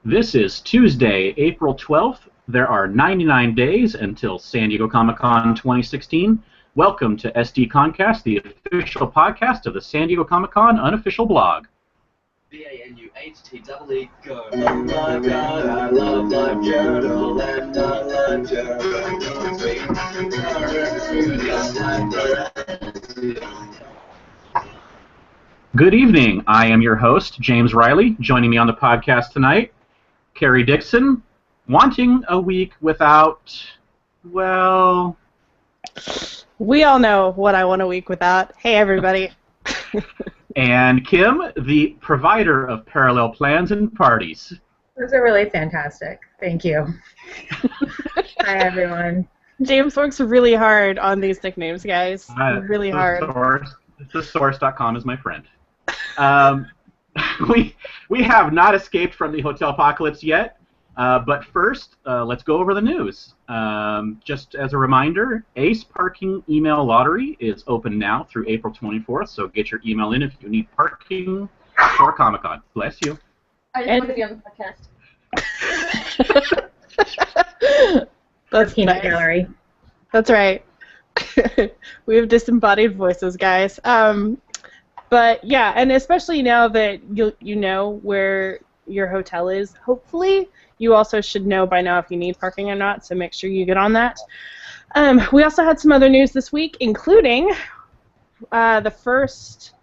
This is Tuesday, April 12th. There are 99 days until San Diego Comic-Con 2016. Welcome to SDConCast, the official podcast of the San Diego Comic-Con unofficial blog. B-A-N-U-H-T-E-E, go. Oh my God, I love my journal and I love journal. Good evening. I am your host, James Riley. Joining me on the podcast tonight, Kerry Dixon, wanting a week without, well... We all know what I want a week without. Hey, everybody. And Kim, the provider of parallel plans and parties. Those are really fantastic. Thank you. Hi, everyone. James works really hard on these nicknames, guys. Really hard. Thesource.com is my friend. We have not escaped from the Hotelpocalypse yet, but first, let's go over the news. Just as a reminder, Ace Parking Email Lottery is open now through April 24th, so get your email in if you need parking for Comic-Con. Bless you. I just want to be on the podcast. That's Peanut nice. Gallery. That's right. We have disembodied voices, guys. But yeah, and especially now that you know where your hotel is, hopefully you also should know by now if you need parking or not, so make sure you get on that. We also had some other news this week, including the first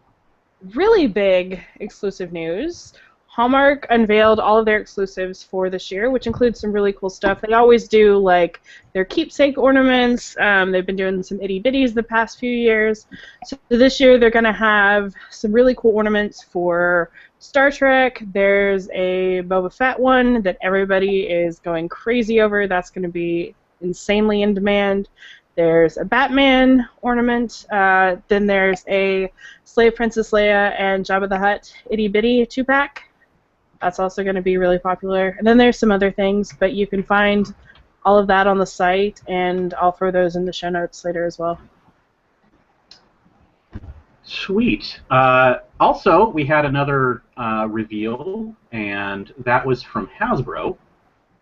really big exclusive news. Hallmark unveiled all of their exclusives for this year, which includes some really cool stuff. They always do, like, their keepsake ornaments. They've been doing some itty-bitties the past few years. So this year they're going to have some really cool ornaments for Star Trek. There's a Boba Fett one that everybody is going crazy over. That's going to be insanely in demand. There's a Batman ornament. Then there's a Slave Princess Leia and Jabba the Hutt itty-bitty 2-pack. That's also going to be really popular. And then there's some other things, but you can find all of that on the site, and I'll throw those in the show notes later as well. Sweet. Also, we had another reveal, and that was from Hasbro.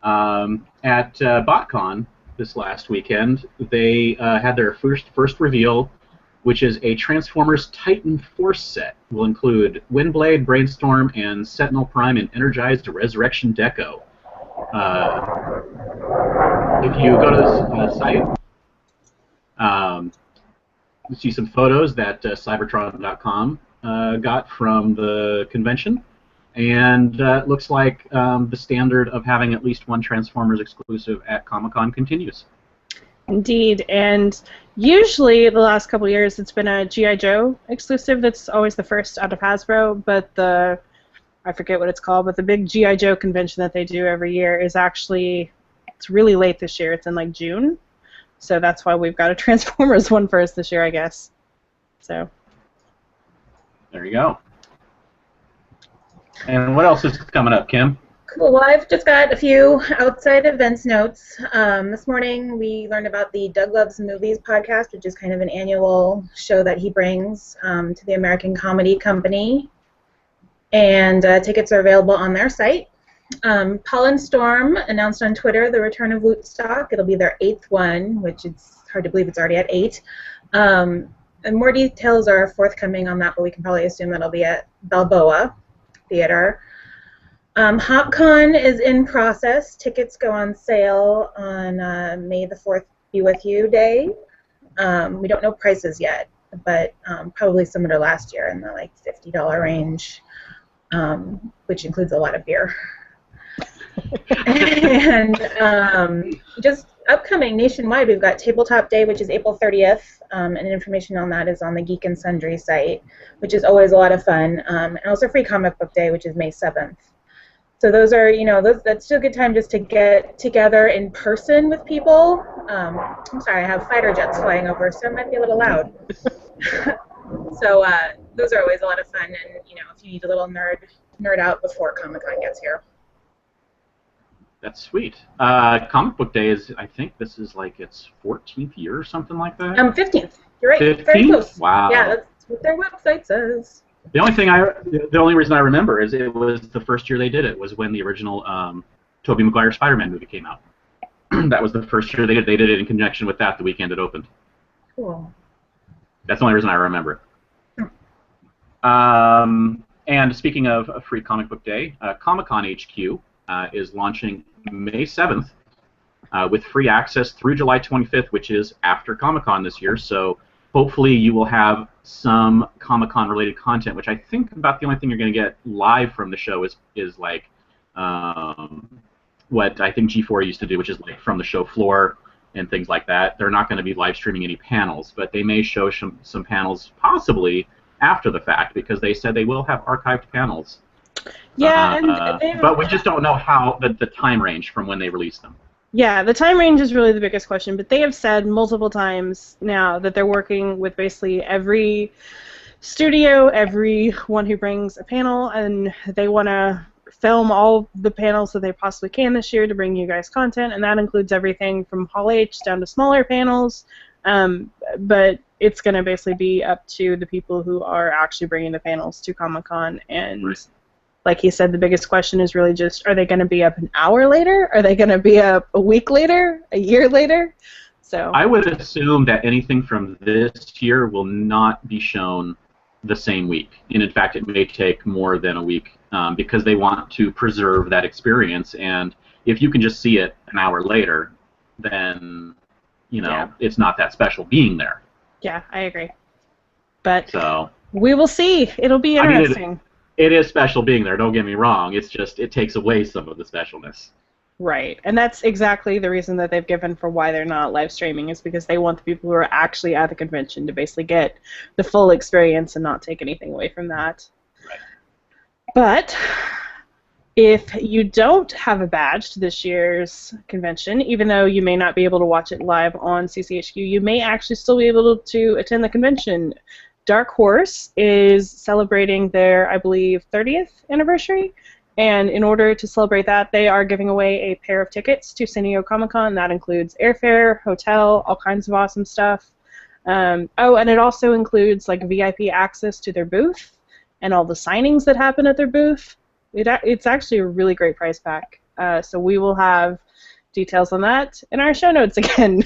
At BotCon this last weekend, they had their first reveal, which is a Transformers Titan Force set. Will include Windblade, Brainstorm, and Sentinel Prime and Energized Resurrection Deco. If you go to the site, you see some photos that Cybertron.com got from the convention, and it looks like the standard of having at least one Transformers exclusive at Comic-Con continues. Indeed, and usually the last couple of years it's been a G.I. Joe exclusive that's always the first out of Hasbro, but I forget what it's called, but the big G.I. Joe convention that they do every year is actually, it's really late this year, it's in like June, so that's why we've got a Transformers one first this year, I guess. So there you go. And what else is coming up, Kim? Cool. Well, I've just got a few outside events notes. This morning we learned about the Doug Loves Movies podcast, which is kind of an annual show that he brings to the American Comedy Company. And tickets are available on their site. Pollen Storm announced on Twitter the return of Wootstock. It'll be their 8th one, which it's hard to believe it's already at 8. And more details are forthcoming on that, but we can probably assume that'll be at Balboa Theater. HopCon is in process. Tickets go on sale on May the 4th Be With You Day. We don't know prices yet, but probably similar to last year in the like $50 range, which includes a lot of beer. And just upcoming nationwide, we've got Tabletop Day, which is April 30th, and information on that is on the Geek and Sundry site, which is always a lot of fun, and also Free Comic Book Day, which is May 7th. So those are, that's still a good time just to get together in person with people. I'm sorry, I have fighter jets flying over, so it might be a little loud. So those are always a lot of fun, and if you need a little nerd out before Comic-Con gets here. That's sweet. Comic Book Day is, I think this is like its 14th year or something like that? 15th. You're right. 15th? Very close. Wow. Yeah, that's what their website says. The only reason I remember is it was the first year they did it was when the original Tobey Maguire Spider-Man movie came out. That was the first year they did it in conjunction with that the weekend it opened. Cool. That's the only reason I remember it. And speaking of a free comic book day, Comic-Con HQ is launching May 7th with free access through July 25th, which is after Comic-Con this year. So hopefully you will have some Comic-Con related content, which I think about the only thing you're going to get live from the show is like what I think G4 used to do, which is like from the show floor and things like that. They're not going to be live streaming any panels, but they may show some panels possibly after the fact, because they said they will have archived panels. Yeah, but we just don't know how the time range from when they release them. Yeah, the time range is really the biggest question, but they have said multiple times now that they're working with basically every studio, everyone who brings a panel, and they want to film all the panels that they possibly can this year to bring you guys content, and that includes everything from Hall H down to smaller panels, but it's going to basically be up to the people who are actually bringing the panels to Comic-Con, and right. Like he said, the biggest question is really just, are they going to be up an hour later? Are they going to be up a week later? A year later? So I would assume that anything from this year will not be shown the same week. And in fact, it may take more than a week because they want to preserve that experience. And if you can just see it an hour later, then, it's not that special being there. Yeah, I agree. But so we will see. It'll be interesting. It is special being there, don't get me wrong. It's just, it takes away some of the specialness. Right, and that's exactly the reason that they've given for why they're not live streaming, is because they want the people who are actually at the convention to basically get the full experience and not take anything away from that. Right. But if you don't have a badge to this year's convention, even though you may not be able to watch it live on CCHQ, you may actually still be able to attend the convention. Dark Horse is celebrating their, I believe, 30th anniversary, and in order to celebrate that, they are giving away a pair of tickets to San Diego Comic-Con. That includes airfare, hotel, all kinds of awesome stuff. And it also includes like VIP access to their booth and all the signings that happen at their booth. It's actually a really great price pack. So we will have details on that in our show notes again.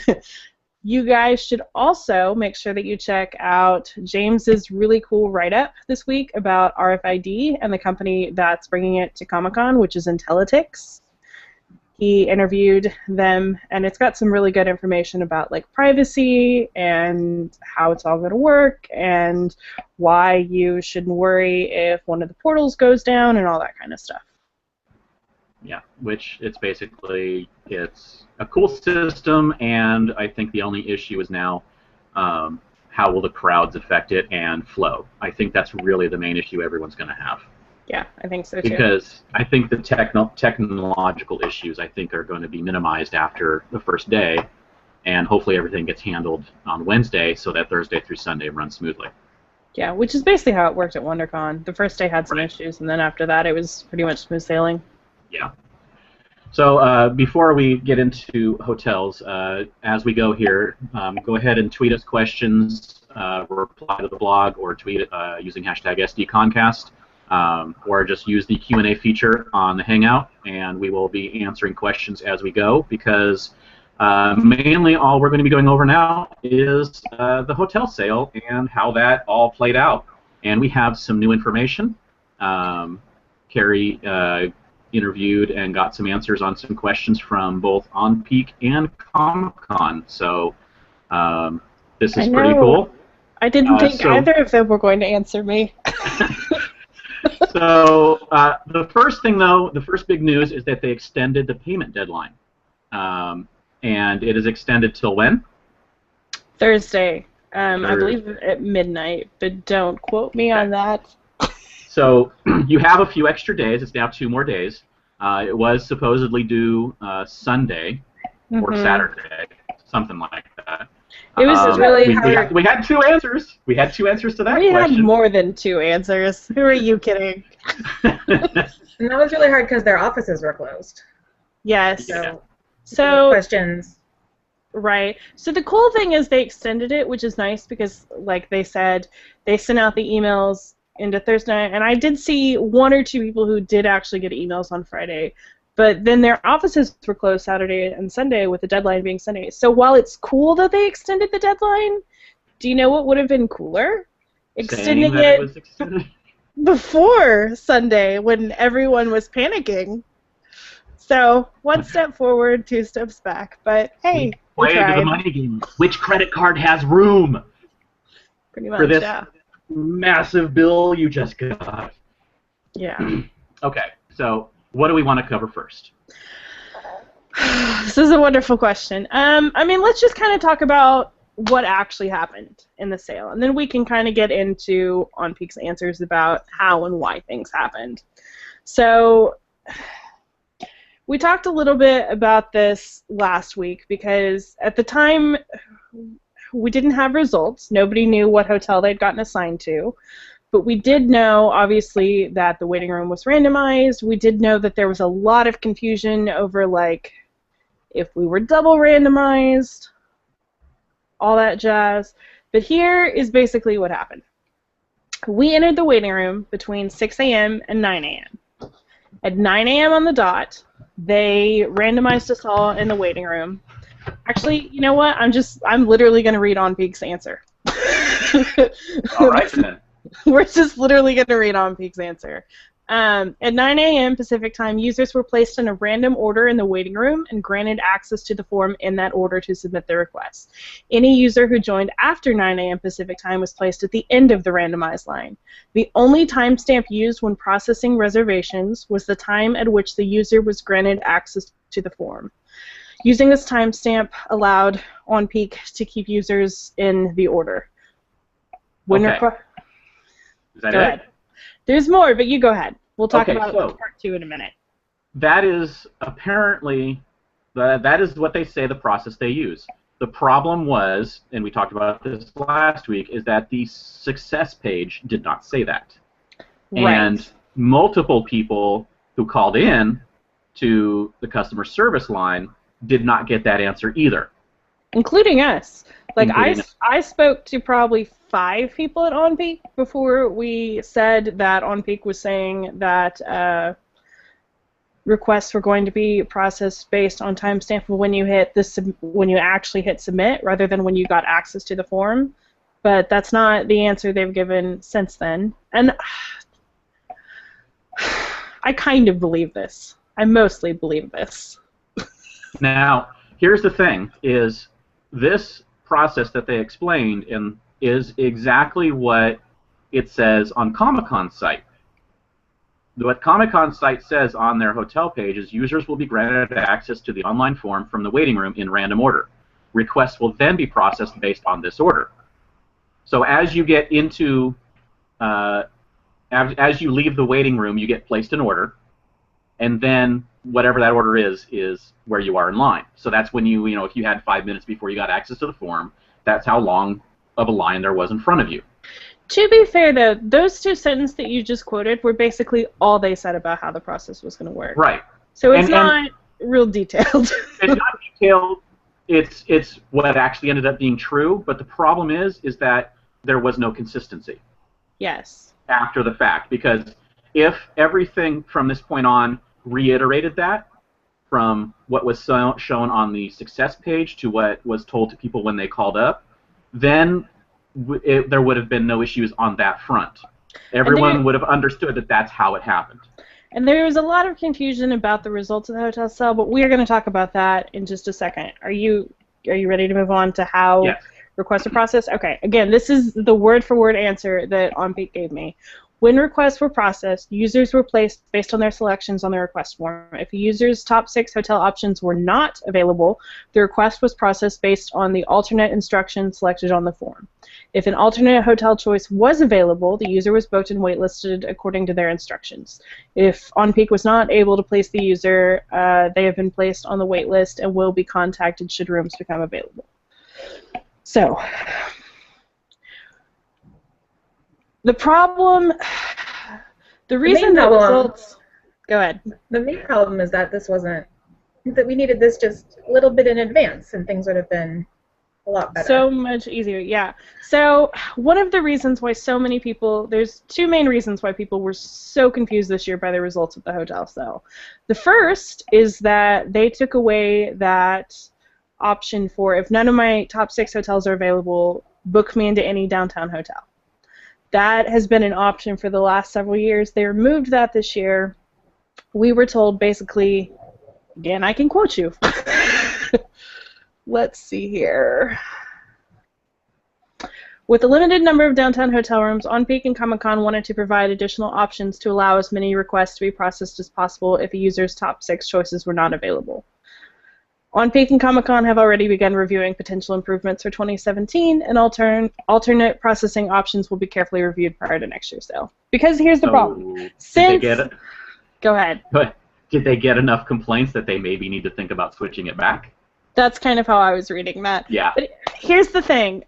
You guys should also make sure that you check out James's really cool write-up this week about RFID and the company that's bringing it to Comic-Con, which is Intelliticks. He interviewed them, and it's got some really good information about like privacy and how it's all going to work and why you shouldn't worry if one of the portals goes down and all that kind of stuff. Yeah, which it's a cool system, and I think the only issue is now how will the crowds affect it and flow. I think that's really the main issue everyone's going to have. Yeah, I think so too. Because I think the technological issues are going to be minimized after the first day, and hopefully everything gets handled on Wednesday so that Thursday through Sunday runs smoothly. Yeah, which is basically how it worked at WonderCon. The first day had some issues, and then after that it was pretty much smooth sailing. Yeah. So before we get into hotels, as we go here, go ahead and tweet us questions, reply to the blog, or tweet it using hashtag SDConCast, or just use the Q&A feature on the Hangout, and we will be answering questions as we go, because mainly all we're going to be going over now is the hotel sale and how that all played out. And we have some new information. Kerry interviewed and got some answers on some questions from both On Peak and Comic-Con. So this is pretty cool. I didn't think either of them were going to answer me. So the first thing, though, the first big news is that they extended the payment deadline. And it is extended till when? Thursday. I believe at midnight, but don't quote me on that. So you have a few extra days. It's now 2 more days. It was supposedly due Sunday or Saturday, something like that. It was really hard. We had 2 answers. We had 2 answers to that question. We had more than 2 answers. Who are you kidding? And that was really hard because their offices were closed. Yes. So questions. Right. So the cool thing is they extended it, which is nice because, like they said, they sent out the emails into Thursday night, and I did see one or two people who did actually get emails on Friday, but then their offices were closed Saturday and Sunday with the deadline being Sunday. So while it's cool that they extended the deadline, do you know what would have been cooler? Extending it was extended. before Sunday when everyone was panicking. So one step forward, two steps back. But hey, we Play tried. the money game. Which credit card has room Pretty much, for this yeah. massive bill you just got? Yeah. Okay, so what do we want to cover first? This is a wonderful question. I mean, let's just kind of talk about what actually happened in the sale, and then we can kind of get into On Peak's answers about how and why things happened. So we talked a little bit about this last week because at the time we didn't have results. Nobody knew what hotel they'd gotten assigned to. But we did know, obviously, that the waiting room was randomized. We did know that there was a lot of confusion over, like, if we were double randomized, all that jazz. But here is basically what happened. We entered the waiting room between 6 a.m. and 9 a.m. At 9 a.m. on the dot, they randomized us all in the waiting room. Actually, you know what? I'm literally going to read On Peak's answer. All right, then. We're just literally going to read On Peak's answer. At 9 a.m. Pacific time, users were placed in a random order in the waiting room and granted access to the form in that order to submit their request. Any user who joined after 9 a.m. Pacific time was placed at the end of the randomized line. The only timestamp used when processing reservations was the time at which the user was granted access to the form. Using this timestamp allowed On Peak to keep users in the order. When Okay. Is that Go it? ahead. There's more, but you go ahead. We'll talk Okay, about so- part 2 in a minute. That is apparently, that is what they say the process they use. The problem was, and we talked about this last week, is that the success page did not say that. Right. And multiple people who called in to the customer service line did not get that answer either. Including us. Like, Including us. I spoke to probably 5 people at On Peak before we said that On Peak was saying that requests were going to be processed based on timestamp when you hit when you actually hit submit, rather than when you got access to the form. But that's not the answer they've given since then. And I kind of believe this. I mostly believe this. Now, here's the thing, is this process that they explained is exactly what it says on Comic-Con's site. What Comic-Con's site says on their hotel page is users will be granted access to the online form from the waiting room in random order. Requests will then be processed based on this order. So as you get into, as you leave the waiting room, you get placed in order, and then whatever that order is where you are in line. So that's when you know, if you had 5 minutes before you got access to the form, that's how long of a line there was in front of you. To be fair, though, those 2 sentences that you just quoted were basically all they said about how the process was going to work. Right. So it's And- not real detailed. It's not detailed. It's what actually ended up being true. But the problem is that there was no consistency Yes. after the fact. Because if everything from this point on reiterated that, from what was shown on the success page to what was told to people when they called up, then there would have been no issues on that front. Everyone would have understood that that's how it happened. And there was a lot of confusion about the results of the hotel cell, but we are going to talk about that in just a second. Are you ready to move on to how Yes. requests are processed? Okay. Again, this is the word-for-word answer that On Peak gave me. When requests were processed, users were placed based on their selections on the request form. If a user's top 6 hotel options were not available, the request was processed based on the alternate instructions selected on the form. If an alternate hotel choice was available, the user was booked and waitlisted according to their instructions. If On Peak was not able to place the user, they have been placed on the wait list and will be contacted should rooms become available. So, the problem, the reason that results, go ahead. The main problem is that this wasn't, that we needed this just a little bit in advance, and things would have been A lot better. So much easier, yeah. So one of the reasons why so many people, there's two main reasons why people were so confused this year by the results of the hotel sale. The first is that they took away that option for, if none of my top 6 hotels are available, book me into any downtown hotel. That has been an option for the last several years. They removed that this year. We were told basically, again, I can quote you. Let's see here. With a limited number of downtown hotel rooms, On Peak and Comic-Con wanted to provide additional options to allow as many requests to be processed as possible if a user's top 6 choices were not available. On Peak and Comic-Con have already begun reviewing potential improvements for 2017, and alternate processing options will be carefully reviewed prior to next year's sale. Because here's the problem. Since... Go ahead. Did they get enough complaints that they maybe need to think about switching it back? That's kind of how I was reading that. Yeah. But here's the thing.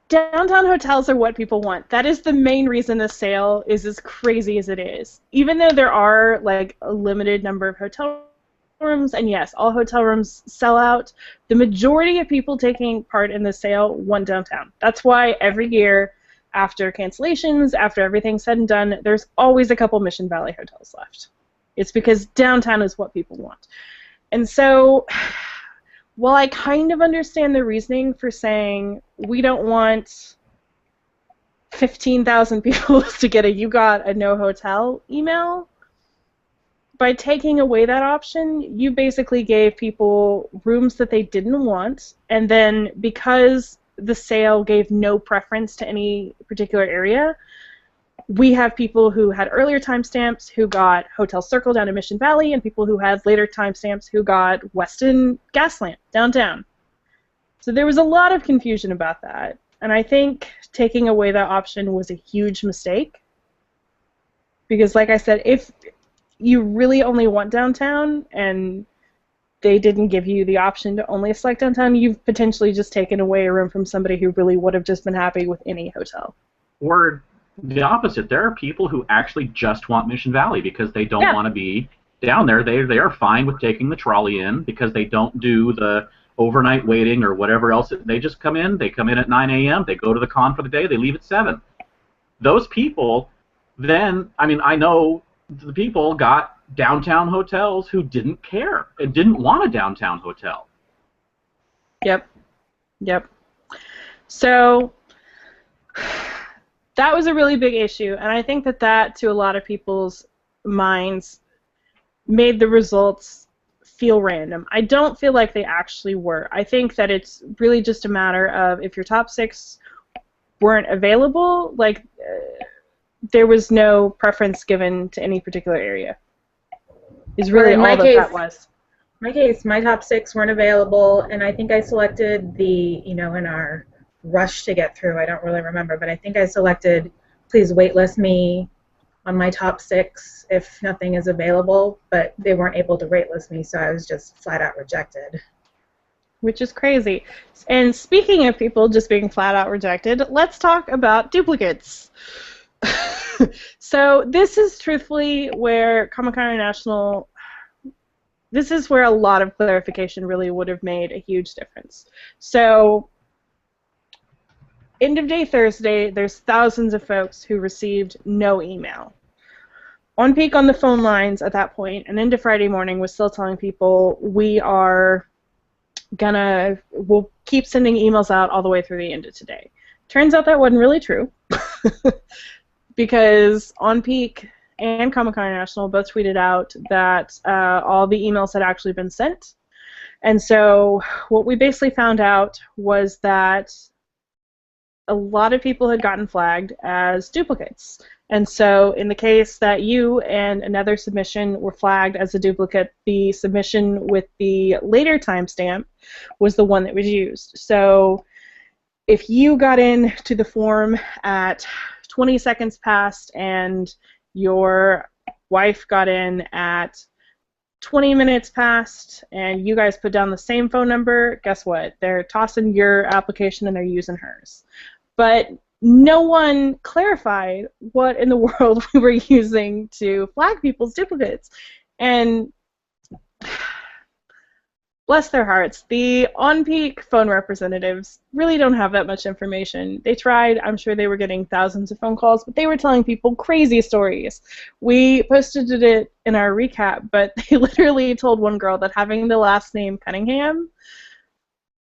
Downtown hotels are what people want. That is the main reason this sale is as crazy as it is. Even though there are like a limited number of hotel rooms, and yes, all hotel rooms sell out, the majority of people taking part in the sale want downtown. That's why every year after cancellations, after everything's said and done, there's always a couple Mission Valley hotels left. It's because downtown is what people want. And so, while I kind of understand the reasoning for saying we don't want 15,000 people to get a "you got a no hotel" email, by taking away that option, you basically gave people rooms that they didn't want, and then because the sale gave no preference to any particular area, we have people who had earlier timestamps who got Hotel Circle down in Mission Valley, and people who had later timestamps who got Westin Gaslamp downtown. So there was a lot of confusion about that, and I think taking away that option was a huge mistake. Because like I said, if you really only want downtown and they didn't give you the option to only select downtown, you've potentially just taken away a room from somebody who really would have just been happy with any hotel. Or the opposite. There are people who actually just want Mission Valley because they don't want to be down there. They are fine with taking the trolley in because they don't do the overnight waiting or whatever else. They just come in. They come in at 9 a.m. They go to the con for the day. They leave at 7. Those people then, I mean, I know the people got downtown hotels who didn't care and didn't want a downtown hotel. Yep. So that was a really big issue, and I think that to a lot of people's minds made the results feel random. I don't feel like they actually were. I think that it's really just a matter of if your top 6 weren't available, like there was no preference given to any particular area. Is really all that was. In my case, my top 6 weren't available, and I think I selected the, in our rush to get through, I don't really remember, but I think I selected please waitlist me on my top 6 if nothing is available, but they weren't able to waitlist me, so I was just flat out rejected. Which is crazy. And speaking of people just being flat out rejected, let's talk about duplicates. So this is truthfully where Comic-Con International, this is where a lot of clarification really would have made a huge difference. So end of day Thursday, there's thousands of folks who received no email. On Peak on the phone lines at that point, and into Friday morning was still telling people we'll keep sending emails out all the way through the end of today. Turns out that wasn't really true. Because On Peak and Comic-Con International both tweeted out that all the emails had actually been sent. And so what we basically found out was that a lot of people had gotten flagged as duplicates. And so in the case that you and another submission were flagged as a duplicate, the submission with the later timestamp was the one that was used. So if you got into the form at 20 seconds past and your wife got in at 20 minutes past and you guys put down the same phone number, guess what? They're tossing your application and they're using hers. But no one clarified what in the world we were using to flag people's duplicates. And bless their hearts, the on-peak phone representatives really don't have that much information. They tried. I'm sure they were getting thousands of phone calls, but they were telling people crazy stories. We posted it in our recap, but they literally told one girl that having the last name Cunningham,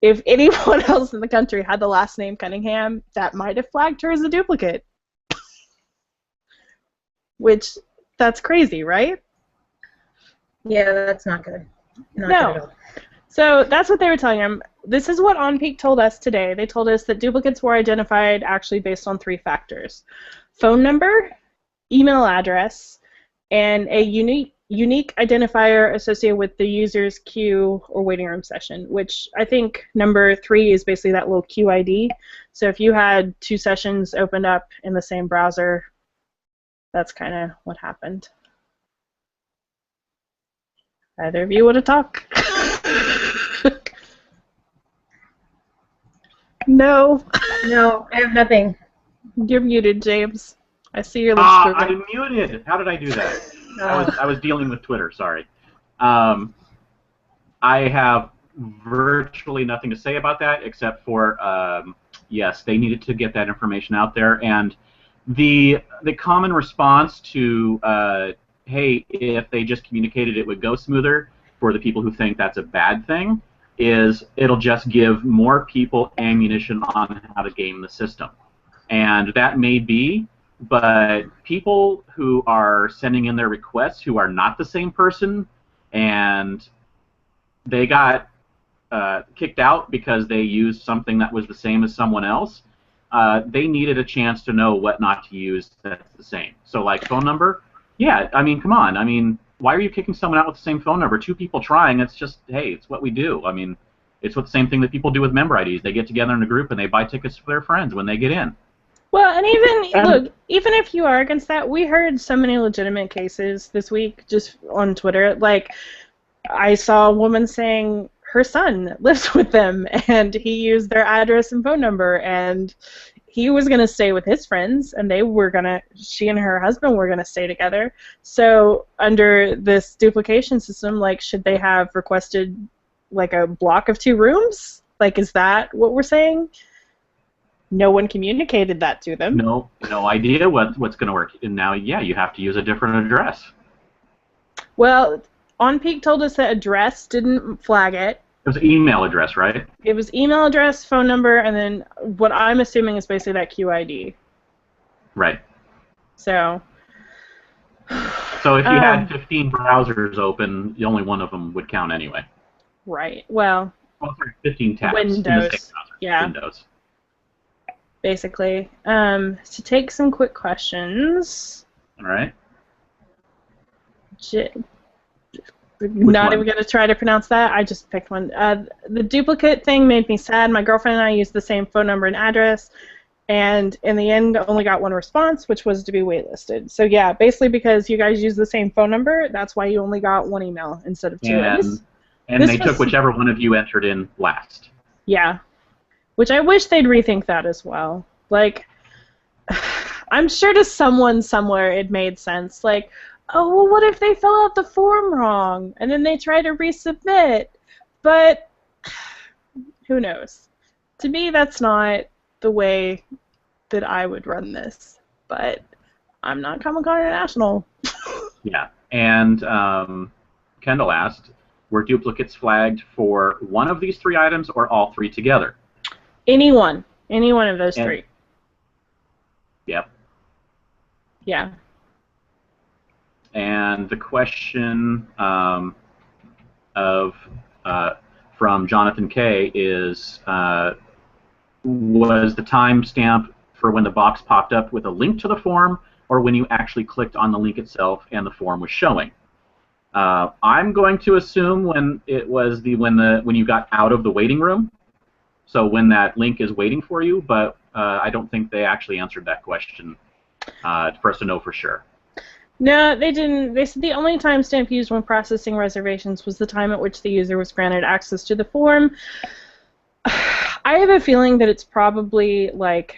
if anyone else in the country had the last name Cunningham, that might have flagged her as a duplicate. Which, that's crazy, right? Yeah, that's not good. Not good at all. So that's what they were telling him. This is what OnPeak told us today. They told us that duplicates were identified actually based on 3 factors: phone number, email address, and a unique identifier associated with the user's queue or waiting room session, which I think number 3 is basically that little queue ID. So if you had 2 sessions opened up in the same browser, that's kind of what happened. Either of you want to talk? No. No, I have nothing. You're muted, James. I see your lips moving. I'm muted. How did I do that? Oh. I was dealing with Twitter. Sorry. I have virtually nothing to say about that except for yes, they needed to get that information out there, and the common response to hey, if they just communicated it would go smoother, for the people who think that's a bad thing, is it'll just give more people ammunition on how to game the system. And that may be, but people who are sending in their requests who are not the same person, and they got kicked out because they used something that was the same as someone else, they needed a chance to know what not to use that's the same. So like phone number, yeah, I mean, come on. I mean, why are you kicking someone out with the same phone number? 2 people trying, it's just, hey, it's what we do. I mean, it's what the same thing that people do with member IDs. They get together in a group and they buy tickets for their friends when they get in. Well, and look, even if you are against that, we heard so many legitimate cases this week just on Twitter. Like, I saw a woman saying her son lives with them, and he used their address and phone number, and he was going to stay with his friends, and she and her husband were going to stay together. So under this duplication system, like, should they have requested, like, a block of 2 rooms? Like, is that what we're saying? No one communicated that to them. No idea what's going to work. And now, yeah, you have to use a different address. Well, OnPeak told us that address didn't flag it. It was email address, right? It was email address, phone number, and then what I'm assuming is basically that QID. Right. So if you had 15 browsers open, only one of them would count anyway. Right. Well, 15 tabs. Windows. In the same browser. Yeah. Windows. Basically. To take some quick questions. All right. Not even going to try to pronounce that. I just picked one. The duplicate thing made me sad. My girlfriend and I used the same phone number and address, and in the end only got 1 response, which was to be waitlisted. So yeah, basically because you guys use the same phone number, that's why you only got 1 email instead of 2. And they took whichever one of you entered in last. Yeah. Which I wish they'd rethink that as well. Like, I'm sure to someone somewhere it made sense. Like, oh, well, what if they fill out the form wrong and then they try to resubmit? But who knows? To me, that's not the way that I would run this. But I'm not Comic-Con International. Yeah. And Kendall asked, were duplicates flagged for one of these 3 items or all 3 together? Any one of those 3. Yep. Yeah. And the question from Jonathan K. is, was the timestamp for when the box popped up with a link to the form, or when you actually clicked on the link itself and the form was showing? I'm going to assume when it was when you got out of the waiting room, so when that link is waiting for you. But I don't think they actually answered that question for us to know for sure. No, they didn't. They said the only timestamp used when processing reservations was the time at which the user was granted access to the form. I have a feeling that it's probably like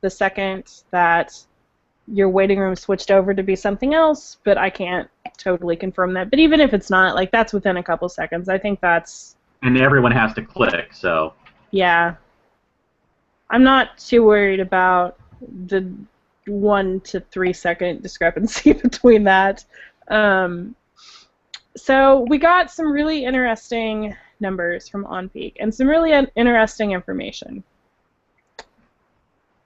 the second that your waiting room switched over to be something else, but I can't totally confirm that. But even if it's not, like, that's within a couple seconds. I think that's And everyone has to click, so. Yeah. I'm not too worried about the 1 to 3 second discrepancy between that. So we got some really interesting numbers from OnPeak and some really interesting information.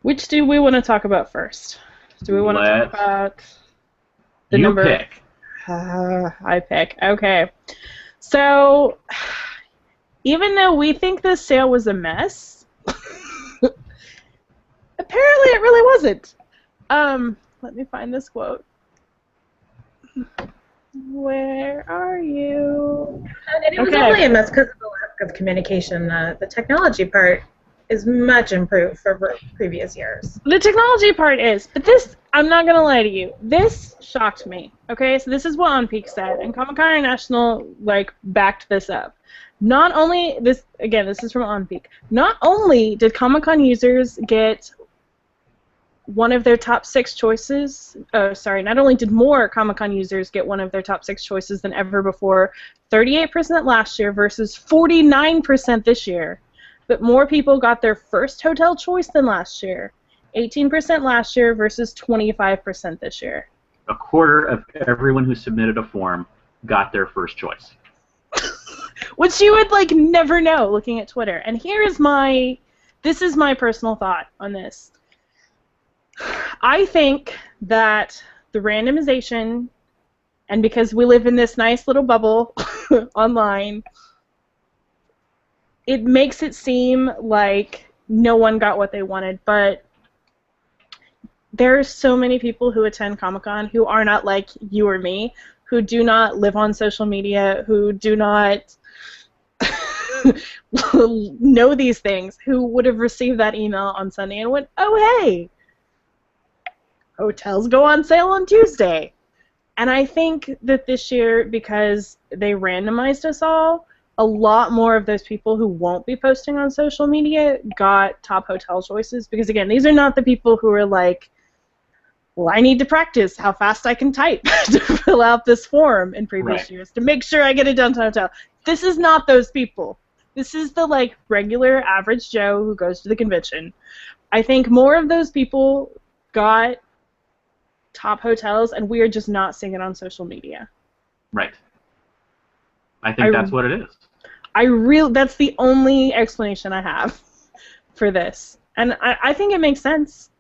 Which do we want to talk about first? Do we want to talk about the number? You pick. I pick. Okay. So, even though we think this sale was a mess, apparently it really wasn't. Let me find this quote. Where are you? And it was only a mess because of the lack of communication. The technology part is much improved for previous years. The technology part is, but this, I'm not going to lie to you, this shocked me. Okay, so this is what OnPeak said, and Comic-Con International, backed this up. Not only, this is from OnPeak, not only did Comic-Con users get one of their top 6 choices, not only did more Comic-Con users get one of their top 6 choices than ever before, 38% last year versus 49% this year, but more people got their first hotel choice than last year. 18% last year versus 25% this year. A quarter of everyone who submitted a form got their first choice. Which you would never know looking at Twitter. And this is my personal thought on this. I think that the randomization, and because we live in this nice little bubble online, it makes it seem like no one got what they wanted, but there are so many people who attend Comic-Con who are not like you or me, who do not live on social media, who do not know these things, who would have received that email on Sunday and went, oh, hey, hotels go on sale on Tuesday. And I think that this year, because they randomized us all, a lot more of those people who won't be posting on social media got top hotel choices. Because, again, these are not the people who are like, well, I need to practice how fast I can type to fill out this form in previous years to make sure I get a downtown hotel. This is not those people. This is the, regular average Joe who goes to the convention. I think more of those people got top hotels, and we are just not seeing it on social media. Right. I think that's what it is. That's the only explanation I have for this. And I think it makes sense.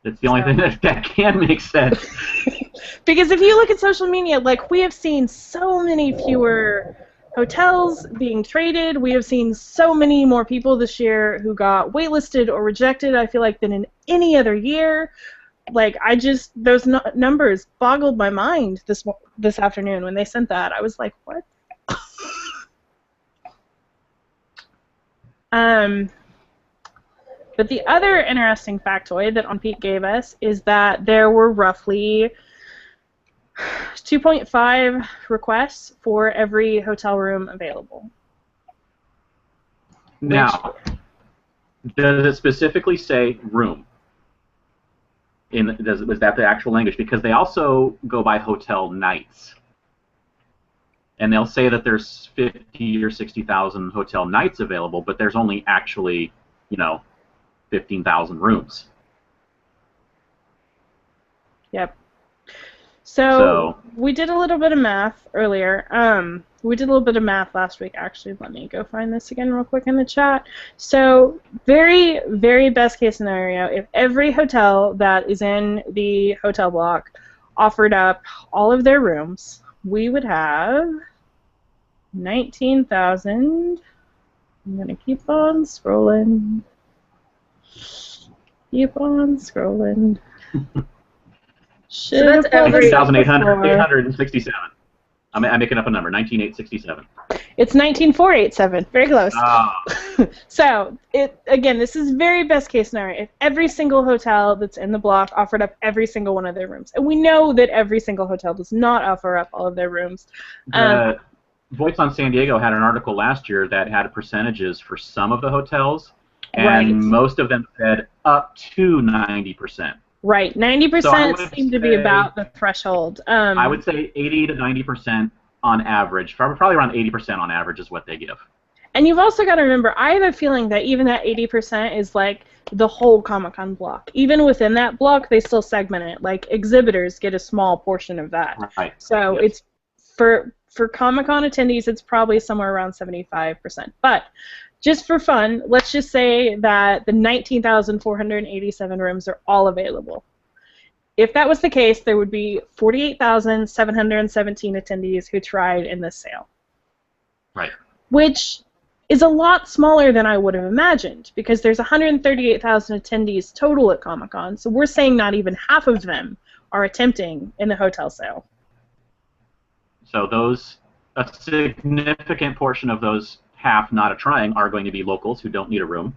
It's the only thing that can make sense. Because if you look at social media, we have seen so many fewer hotels being traded. We have seen so many more people this year who got waitlisted or rejected, I feel like, than in any other year. Those numbers boggled my mind this afternoon when they sent that. I was like, what? But the other interesting factoid that OnPeak gave us is that there were roughly 2.5 requests for every hotel room available. Now, does it specifically say room? Was that the actual language? Because they also go by hotel nights. And they'll say that there's 50 or 60,000 hotel nights available, but there's only actually, 15,000 rooms. Yep. So we did a little bit of math earlier. We did a little bit of math last week, actually. Let me go find this again real quick in the chat. So very, very best case scenario, if every hotel that is in the hotel block offered up all of their rooms, we would have 19,000. I'm going to keep on scrolling. Keep on scrolling. So that's every 867. I'm making up a number. 19,867. It's 19,487. Very close. So again, this is very best case scenario. If every single hotel that's in the block offered up every single one of their rooms, and we know that every single hotel does not offer up all of their rooms. Voice on San Diego had an article last year that had percentages for some of the hotels, and most of them said up to 90%. Right, 90% seemed to be about the threshold. I would say 80 to 90% on average. Probably around 80% on average is what they give. And you've also got to remember, I have a feeling that even that 80% is like the whole Comic-Con block. Even within that block, they still segment it. Like exhibitors get a small portion of that. Right. So Yes. it's for Comic-Con attendees, it's probably somewhere around 75%. But just for fun, let's just say that the 19,487 rooms are all available. If that was the case, there would be 48,717 attendees who tried in this sale. Right. Which is a lot smaller than I would have imagined, because there's 138,000 attendees total at Comic-Con, so we're saying not even half of them are attempting in the hotel sale. So a significant portion of those half not trying are going to be locals who don't need a room,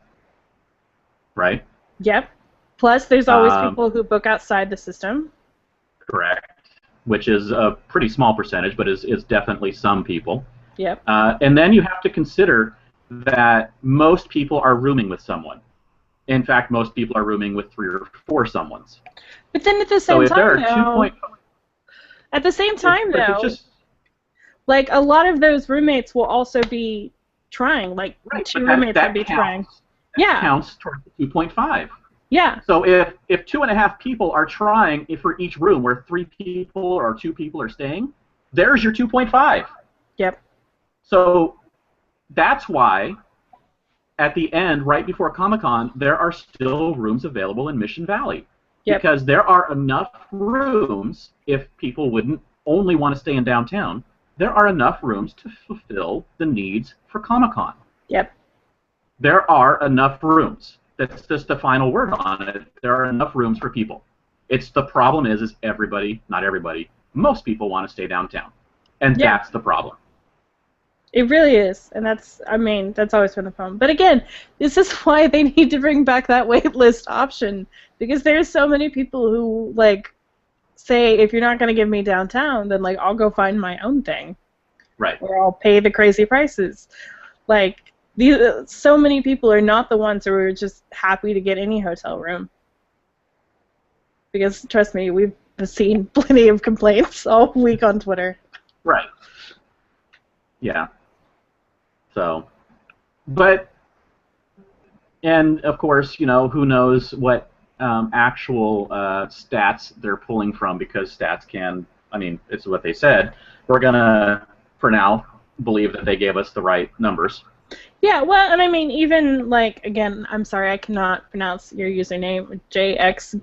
right? Yep. Plus, there's always people who book outside the system. Correct. Which is a pretty small percentage, but is definitely some people. Yep. And then you have to consider that most people are rooming with someone. In fact, most people are rooming with 3 or 4 someones. But then at the So same if there time, are like a lot of those roommates will also be trying. Like right, 2 roommates would be trying. That counts towards the 2.5. Yeah. So if 2.5 people are trying for each room where 3 people or 2 people are staying, there's your 2.5. Yep. So that's why at the end, right before Comic-Con, there are still rooms available in Mission Valley. Yep. Because there are enough rooms, if people wouldn't only want to stay in downtown, there are enough rooms to fulfill the needs for Comic-Con. Yep. There are enough rooms. That's just the final word on it. There are enough rooms for people. The problem is everybody, not everybody, most people want to stay downtown. And that's the problem. It really is, and that's always been the problem. But again, this is why they need to bring back that wait list option, because there's so many people who, like, say, if you're not going to give me downtown, then, like, I'll go find my own thing. Right. Or I'll pay the crazy prices. Like, so many people are not the ones who are just happy to get any hotel room. Because, trust me, we've seen plenty of complaints all week on Twitter. Right. Yeah. So, and of course, you know, who knows what actual stats they're pulling from, because stats can, I mean, it's what they said. We're going to, for now, believe that they gave us the right numbers. Yeah, well, and I mean, even, like, again, I'm sorry, I cannot pronounce your username, JXGoo,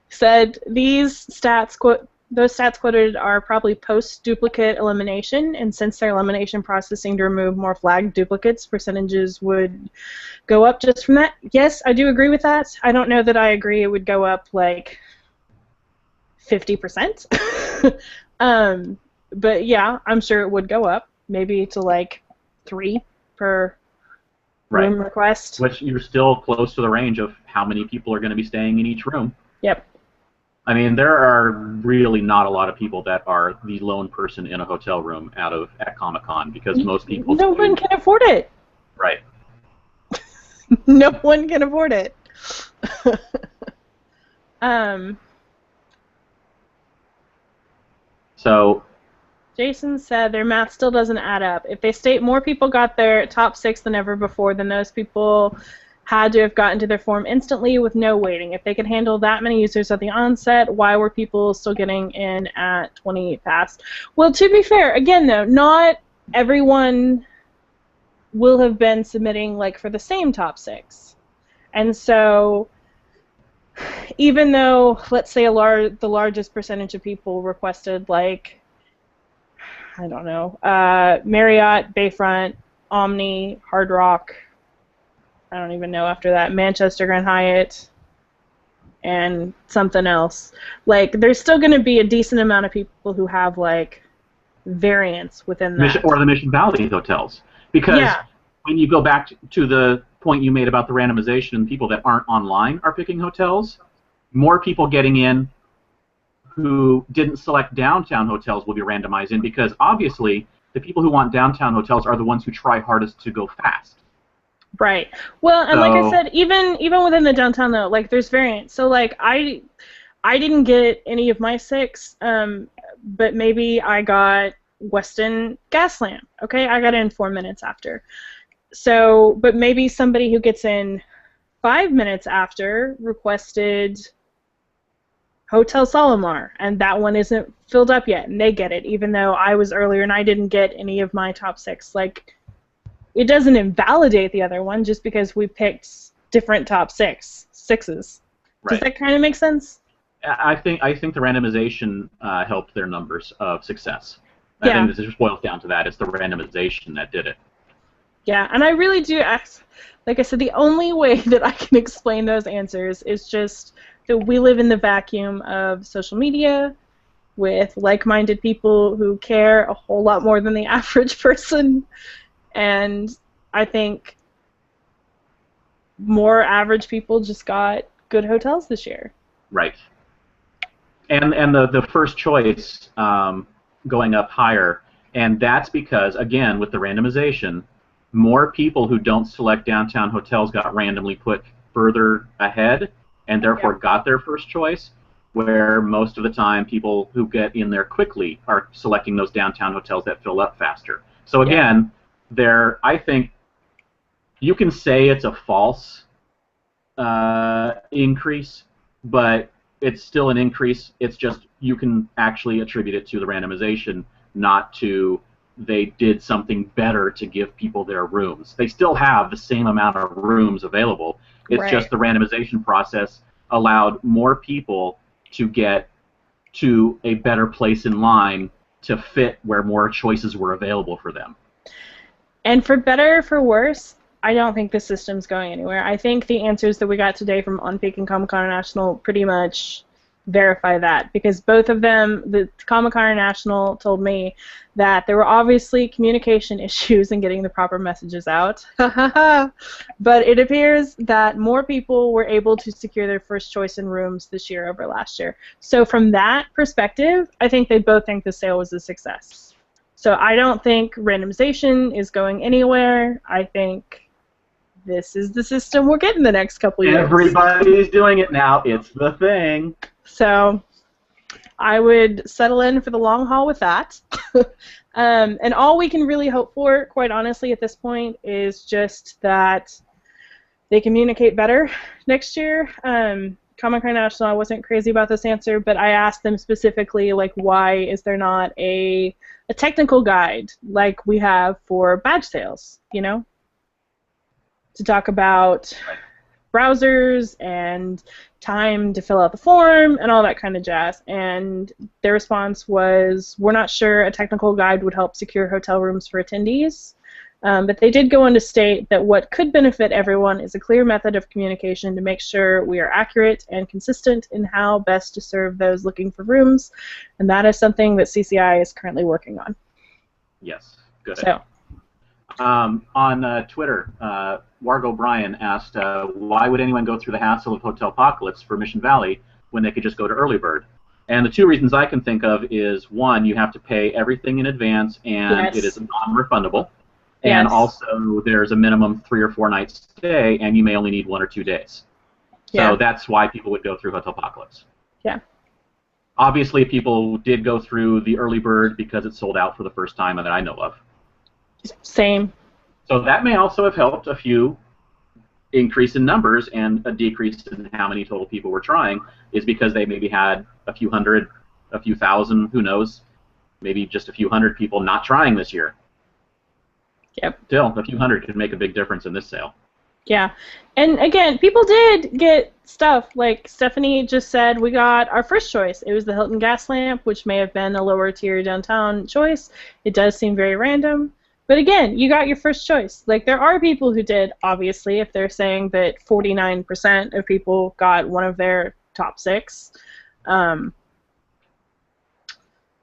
said those stats quoted are probably post-duplicate elimination, and since their elimination processing to remove more flagged duplicates, percentages would go up just from that. Yes, I do agree with that. I don't know that I agree it would go up, like, 50%. But yeah, I'm sure it would go up, maybe to, like, 3 per room request. Which you're still close to the range of how many people are going to be staying in each room. Yep. I mean, there are really not a lot of people that are the lone person in a hotel room at Comic-Con, because most people... No one can afford it. Right. No one can afford it. So... Jason said their math still doesn't add up. If they state more people got their top 6 than ever before, then those people had to have gotten to their form instantly with no waiting. If they could handle that many users at the onset, why were people still getting in at 20 fast? Well, to be fair, again though, not everyone will have been submitting like for the same top 6. And so even though, let's say the largest percentage of people requested, like, I don't know, Marriott, Bayfront, Omni, Hard Rock, I don't even know after that, Manchester Grand Hyatt, and something else. Like, there's still going to be a decent amount of people who have, like, variance within that. Or the Mission Valley hotels. Because when you go back to the point you made about the randomization and people that aren't online are picking hotels, more people getting in who didn't select downtown hotels will be randomized in, because obviously the people who want downtown hotels are the ones who try hardest to go fast. Right. Well, and like I said, even within the downtown though, like there's variance. So like I didn't get any of my 6 but maybe I got Weston Gaslamp. Okay, I got in 4 minutes after. So, but maybe somebody who gets in 5 minutes after requested Hotel Solomar, and that one isn't filled up yet, and they get it, even though I was earlier and I didn't get any of my top 6. Like, it doesn't invalidate the other one just because we picked different top sixes. Right. Does that kind of make sense? I think the randomization helped their numbers of success. I Yeah. think this just boils down to that. It's the randomization that did it. Yeah, and I really do, like I said, the only way that I can explain those answers is just that we live in the vacuum of social media with like-minded people who care a whole lot more than the average person, and I think more average people just got good hotels this year. Right. And the first choice going up higher, and that's because, again, with the randomization, more people who don't select downtown hotels got randomly put further ahead and therefore got their first choice, where most of the time people who get in there quickly are selecting those downtown hotels that fill up faster. So again, I think you can say it's a false increase, but it's still an increase. It's just you can actually attribute it to the randomization, not to they did something better to give people their rooms. They still have the same amount of rooms available. It's just the randomization process allowed more people to get to a better place in line to fit where more choices were available for them. And for better or for worse, I don't think the system's going anywhere. I think the answers that we got today from On Peak and Comic-Con International pretty much verify that, because both of them, the Comic-Con International told me that there were obviously communication issues in getting the proper messages out. But it appears that more people were able to secure their first choice in rooms this year over last year. So from that perspective, I think they both think the sale was a success. So I don't think randomization is going anywhere. I think this is the system we're getting the next couple years. Everybody's doing it now. It's the thing. So I would settle in for the long haul with that. And all we can really hope for, quite honestly, at this point, is just that they communicate better next year. Comic-Con International, I wasn't crazy about this answer, but I asked them specifically, like, why is there not a technical guide like we have for badge sales, you know? To talk about browsers and time to fill out the form and all that kind of jazz. And their response was, we're not sure a technical guide would help secure hotel rooms for attendees. But they did go on to state that what could benefit everyone is a clear method of communication to make sure we are accurate and consistent in how best to serve those looking for rooms. And that is something that CCI is currently working on. Yes, good. So. On Twitter, Wargo Bryan asked, why would anyone go through the hassle of Hotelpocalypse for Mission Valley when they could just go to Early Bird? And the two reasons I can think of is, one, you have to pay everything in advance, and it is non-refundable. And also, there's a minimum 3 or 4 night stay, and you may only need 1 or 2 days. So that's why people would go through Hotelpocalypse. Yeah. Obviously, people did go through the Early Bird because it sold out for the first time that I know of. Same. So that may also have helped a few increase in numbers, and a decrease in how many total people were trying is because they maybe had a few hundred, a few thousand, who knows, maybe just a few hundred people not trying this year. Yep. Still, a few hundred could make a big difference in this sale. Yeah. And again, people did get stuff. Like Stephanie just said, we got our first choice. It was the Hilton Gaslamp, which may have been a lower tier downtown choice. It does seem very random. But again, you got your first choice. Like, there are people who did, obviously, if they're saying that 49% of people got one of their top 6.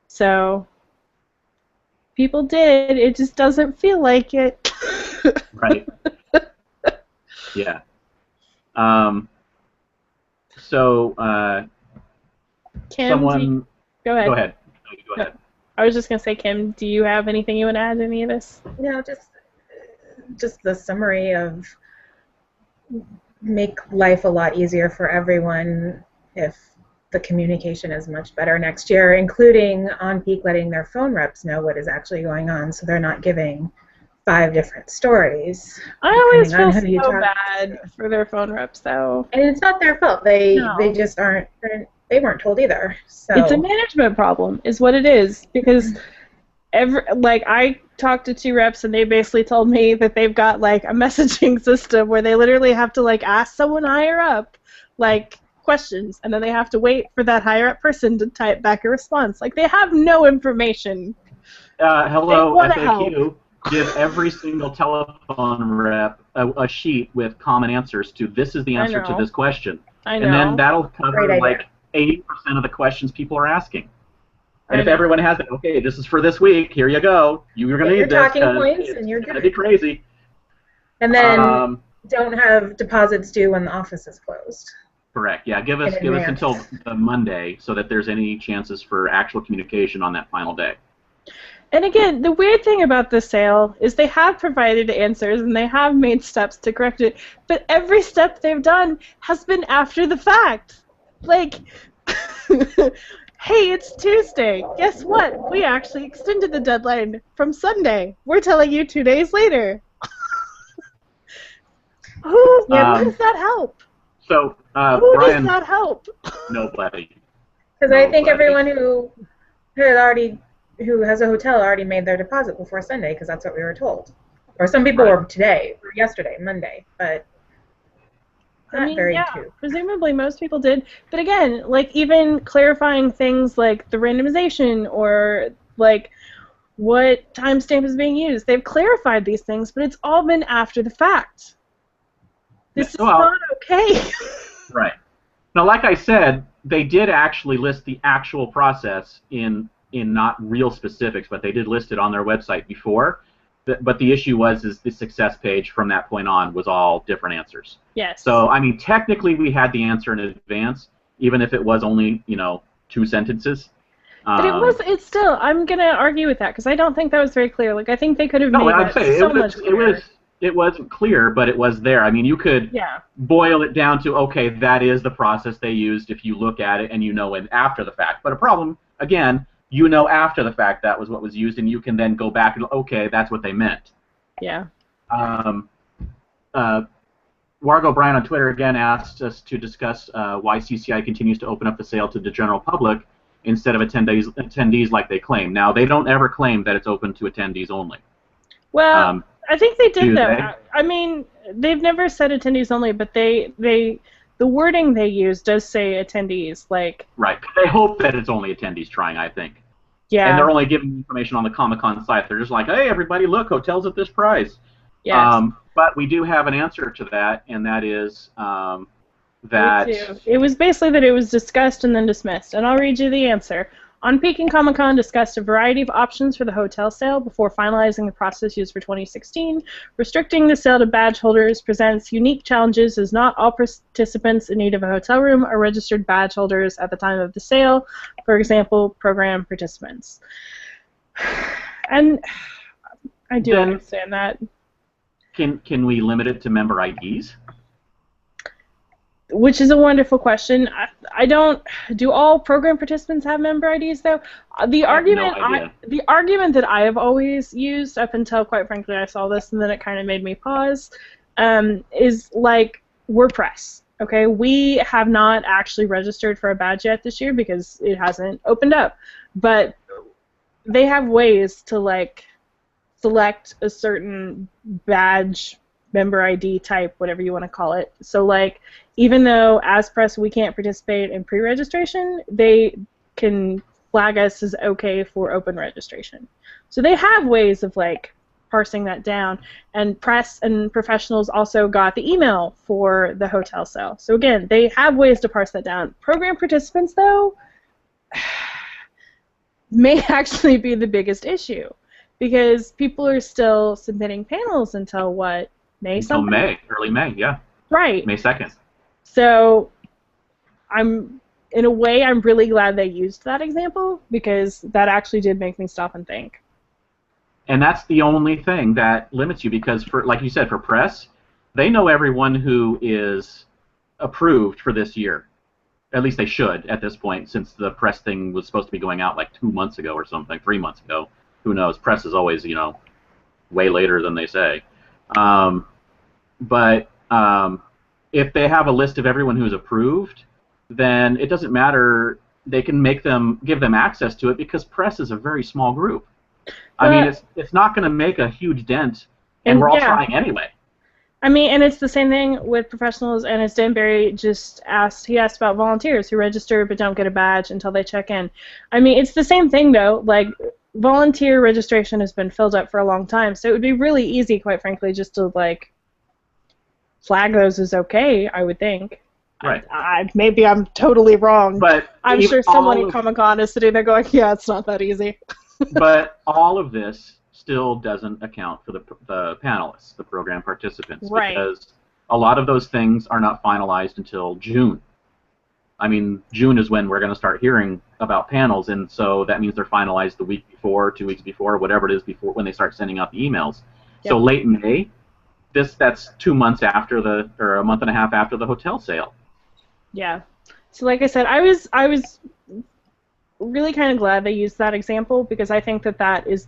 So, people did. It just doesn't feel like it. Right. Yeah. So, Kim, someone... Go ahead. Go ahead. No, you go ahead. I was just going to say, Kim, do you have anything you want to add to any of this? No, just the summary of make life a lot easier for everyone if the communication is much better next year, including on peak letting their phone reps know what is actually going on, so they're not giving 5 different stories. I always feel who you so talk bad for their phone reps, though. And it's not their fault. They No. just aren't. They weren't told either. So It's a management problem, is what it is. Because I talked to 2 reps, and they basically told me that they've got like a messaging system where they literally have to like ask someone higher up, like questions, and then they have to wait for that higher up person to type back a response. Like they have no information. Hello, wanna FAQ. help. Give every single telephone rep a sheet with common answers to this is the answer to know. this question. I know. And then that'll cover Great idea. like 80% of the questions people are asking. And I if know. everyone has it, okay, this is for this week, here you go. You're going to Get need your this. talking 'cause points it's and you're going to good. be crazy. And then Um, don't have deposits due when the office is closed. correct. Yeah, give us advance. until the Monday so that there's any chances for actual communication on that final day. And again, the weird thing about the sale is they have provided answers and they have made steps to correct it, but every step they've done has been after the fact. Like, hey, it's Tuesday. Guess what? We actually extended the deadline from Sunday. We're telling you 2 days later. Who does that help? So, Who Brian, does that help? nobody. Because I think Nobody. everyone who has a hotel already made their deposit before Sunday, because that's what we were told. Or some people Right. were today, or yesterday, Monday, but not very few. Presumably most people did. But again, like even clarifying things like the randomization or like what timestamp is being used, they've clarified these things, but it's all been after the fact. This is not okay. Right. Now, like I said, they did actually list the actual process in not real specifics, but they did list it on their website before. But the issue is the success page from that point on was all different answers. Yes. So, I mean, technically we had the answer in advance, even if it was only, 2 sentences. But it's still, I'm going to argue with that because I don't think that was very clear. Like, I think they could have made I'd that say so much clearer. It wasn't clear, but it was there. I mean, you could boil it down to, okay, that is the process they used if you look at it and you know it after the fact. But a problem, again, you know after the fact that was what was used, and you can then go back and, okay, that's what they meant. Yeah. Wargo Bryan on Twitter again asked us to discuss why CCI continues to open up the sale to the general public instead of attendees like they claim. Now, they don't ever claim that it's open to attendees only. Well, I think they did though. They? I mean, they've never said attendees only, but the wording they use does say attendees. Like right. They hope that it's only attendees trying, I think. Yeah. And they're only giving information on the Comic-Con site. They're just like, hey, everybody, look, hotels at this price. Yes. But we do have an answer to that, and that is that... Me too. It was basically that it was discussed and then dismissed. And I'll read you the answer. On Peking Comic-Con discussed a variety of options for the hotel sale before finalizing the process used for 2016. Restricting the sale to badge holders presents unique challenges as not all participants in need of a hotel room are registered badge holders at the time of the sale. For example, program participants. And I do understand that. Can we limit it to member IDs? Which is a wonderful question. I don't. Do all program participants have member IDs though? The argument that I have always used up until, quite frankly, I saw this and then it kind of made me pause. Is like we're press. Okay, we have not actually registered for a badge yet this year because it hasn't opened up. But they have ways to like select a certain badge, member ID type, whatever you want to call it. So like, even though as press we can't participate in pre-registration, they can flag us as okay for open registration. So they have ways of like parsing that down, and press and professionals also got the email for the hotel sale. So again, they have ways to parse that down. Program participants though may actually be the biggest issue because people are still submitting panels until what? Until May, early May, yeah. Right. May 2nd. So in a way, I'm really glad they used that example because that actually did make me stop and think. And that's the only thing that limits you because, for like you said, for press, they know everyone who is approved for this year. At least they should at this point, since the press thing was supposed to be going out like 2 months ago or something, 3 months ago. Who knows? Press is always, way later than they say. But if they have a list of everyone who's approved, then it doesn't matter. They can give them access to it because press is a very small group. I mean, it's not going to make a huge dent, and we're all trying anyway. I mean, and it's the same thing with professionals, and as Dan Barry just asked, he asked about volunteers who register but don't get a badge until they check in. I mean, it's the same thing, though. Like, volunteer registration has been filled up for a long time, so it would be really easy, quite frankly, just to, like, flag those as okay, I would think. Right. Maybe I'm totally wrong, but I'm sure someone at Comic-Con is sitting there going, yeah, it's not that easy. But all of this still doesn't account for the panelists, the program participants, because a lot of those things are not finalized until June. I mean, June is when we're going to start hearing about panels, and so that means they're finalized the week before, 2 weeks before, whatever it is before when they start sending out the emails. Yep. So late May, that's 2 months after or a month and a half after the hotel sale. Yeah. So like I said, I was really kind of glad they used that example because I think that is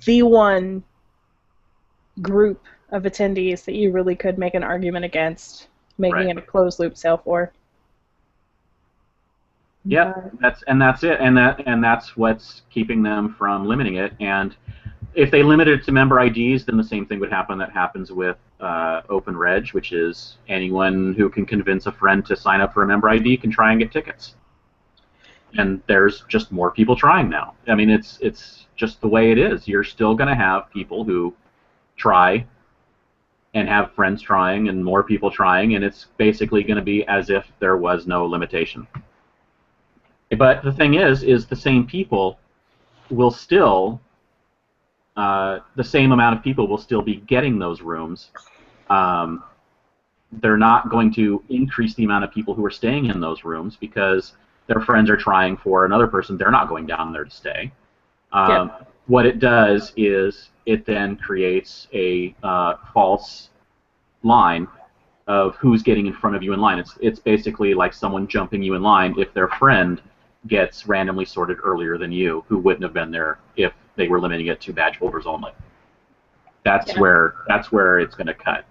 the one group of attendees that you really could make an argument against making it a closed loop sale for. Yeah, that's it, and that's what's keeping them from limiting it. And if they limited it to member IDs, then the same thing would happen that happens with Open Reg, which is anyone who can convince a friend to sign up for a member ID can try and get tickets. And there's just more people trying now. I mean, it's just the way it is. You're still going to have people who try and have friends trying and more people trying, and it's basically going to be as if there was no limitation. But the thing is the same people will still, the same amount of people will still be getting those rooms. They're not going to increase the amount of people who are staying in those rooms because their friends are trying for another person. They're not going down there to stay. What it does is it then creates a false line of who's getting in front of you in line. It's basically like someone jumping you in line if their friend gets randomly sorted earlier than you, who wouldn't have been there if they were limiting it to badge holders only. That's where it's going to cut.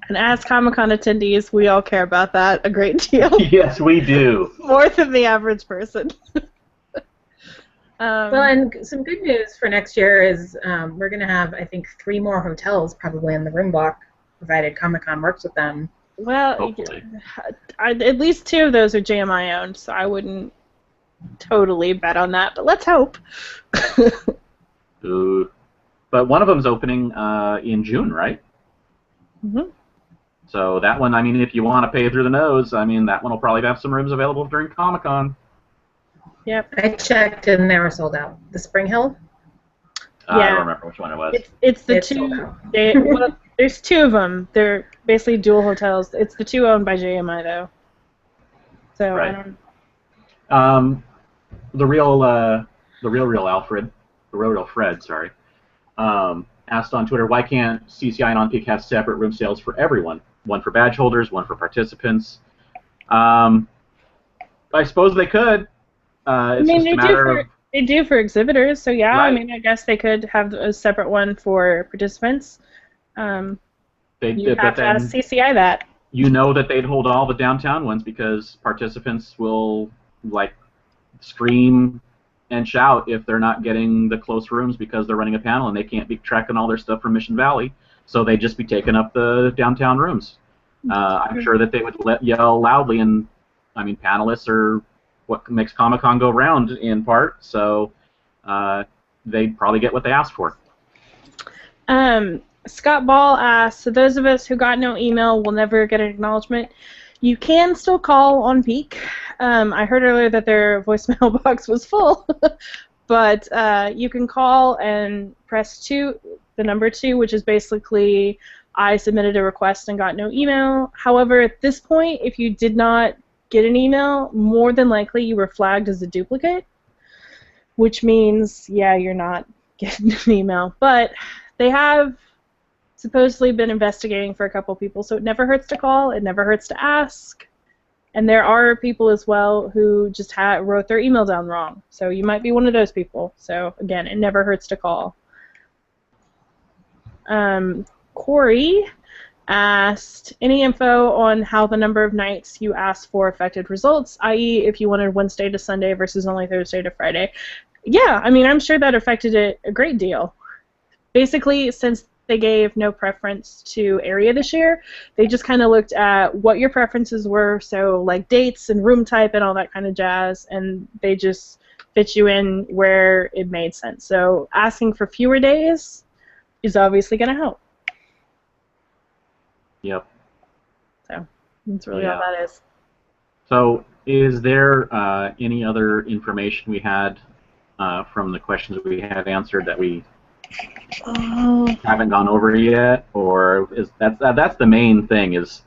And as Comic-Con attendees, we all care about that a great deal. Yes, we do. More than the average person. Well, and some good news for next year is we're going to have, I think, 3 more hotels probably in the room block, provided Comic-Con works with them. Well, at least 2 of those are JMI owned, so I wouldn't totally bet on that, but let's hope. But one of them's opening in June, right? Mm-hmm. So that one, I mean, if you want to pay through the nose, I mean, that one will probably have some rooms available during Comic-Con. Yep. I checked and they were sold out. The Spring Hill? I don't remember which one it was. It's the 2. Well, there's 2 of them. They're basically dual hotels. It's the 2 owned by JMI, though. So right. I don't. The real Fred, sorry, asked on Twitter, why can't CCI and On Peak have separate room sales for everyone? One for badge holders, one for participants. I suppose they could. It's just a matter of... They do for exhibitors, so yeah, right. I mean, I guess they could have a separate one for participants. You have to ask CCI that. You know that they'd hold all the downtown ones because participants will, like, scream and shout if they're not getting the close rooms because they're running a panel and they can't be tracking all their stuff from Mission Valley, so they'd just be taking up the downtown rooms. I'm sure that they would yell loudly, and, I mean, panelists are what makes Comic-Con go round in part, so they'd probably get what they asked for. Scott Ball asked, so those of us who got no email will never get an acknowledgement. You can still call on Peak. I heard earlier that their voicemail box was full, but you can call and press 2, the number 2, which is basically I submitted a request and got no email. However, at this point, if you did not get an email, more than likely you were flagged as a duplicate, which means, yeah, you're not getting an email. But they have supposedly been investigating for a couple people, so it never hurts to call, it never hurts to ask. And there are people as well who just wrote their email down wrong. So you might be one of those people. So again, it never hurts to call. Corey asked, any info on how the number of nights you asked for affected results, i.e. if you wanted Wednesday to Sunday versus only Thursday to Friday? Yeah, I mean, I'm sure that affected it a great deal. Basically, since they gave no preference to area this year, they just kind of looked at what your preferences were, so like dates and room type and all that kind of jazz, and they just fit you in where it made sense. So asking for fewer days is obviously going to help. Yep. So that's really all that is. So is there any other information we had from the questions we had answered that we haven't gone over yet, or is that's the main thing? Is